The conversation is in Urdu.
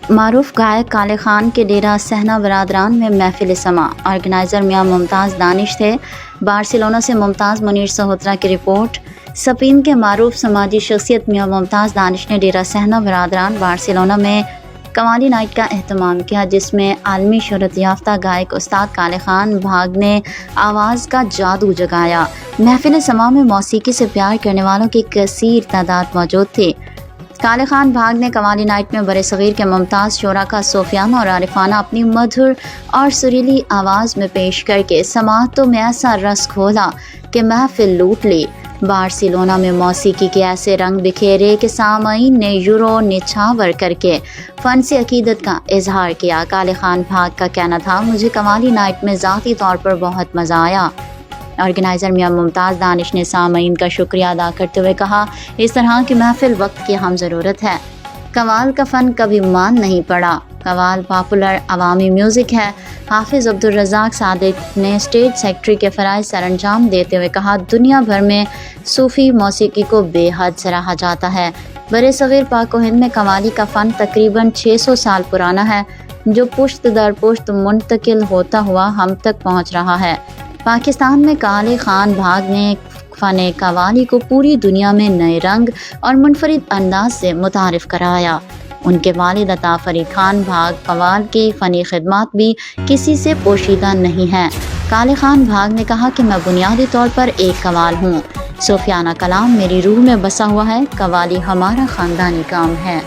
معروف گائک کالے خان کے ڈیرہ صحنہ برادران میں محفل سماع، آرگنائزر میاں ممتاز دانش تھے۔ بارسلونا سے ممتاز منیر سہوترا کی رپورٹ۔ اسپین کے معروف سماجی شخصیت میاں ممتاز دانش نے ڈیرہ صحنہ برادران بارسلونا میں قوالی نائٹ کا اہتمام کیا، جس میں عالمی شہرت یافتہ گائک استاد کالے خان بھاگ نے آواز کا جادو جگایا۔ محفل سماع میں موسیقی سے پیار کرنے والوں کی کثیر تعداد موجود تھی۔ کالے خان بھاگ نے قوالی نائٹ میں برے صغیر کے ممتاز شعراء صوفیانہ اور عارفانہ اپنی مدھر اور سریلی آواز میں پیش کر کے سماعتوں میں ایسا رس گھولا کہ محفل لوٹ لی۔ بارسلونا میں موسیقی کے ایسے رنگ بکھیرے کہ سامعین نے یورو نچھاور کر کے فن سے عقیدت کا اظہار کیا۔ کالے خان بھاگ کا کہنا تھا، مجھے قوالی نائٹ میں ذاتی طور پر بہت مزہ آیا۔ آرگنائزر میاں ممتاز دانش نے سامعین کا شکریہ ادا کرتے ہوئے کہا، اس طرح کی محفل وقت کی اہم ضرورت ہے۔ قوال کا فن کبھی مان نہیں پڑا۔ قوال پاپولر عوامی میوزک ہے۔ حافظ عبدالرزاق صادق نے اسٹیٹ سیکرٹری کے فرائض سر انجام دیتے ہوئے کہا، دنیا بھر میں صوفی موسیقی کو بے حد سراہا جاتا ہے۔ برے صغیر پاک و ہند میں قوالی کا فن تقریباً 600 سال پرانا ہے، جو پشت در پشت منتقل ہوتا ہوا ہم تک پہنچ رہا ہے۔ پاکستان میں کالے خان بھاگ نے فن قوالی کو پوری دنیا میں نئے رنگ اور منفرد انداز سے متعارف کرایا۔ ان کے والد عطا فرید خان بھاگ قوال کی فنی خدمات بھی کسی سے پوشیدہ نہیں ہیں۔ کالے خان بھاگ نے کہا کہ میں بنیادی طور پر ایک قوال ہوں۔ صوفیانہ کلام میری روح میں بسا ہوا ہے۔ قوالی ہمارا خاندانی کام ہے۔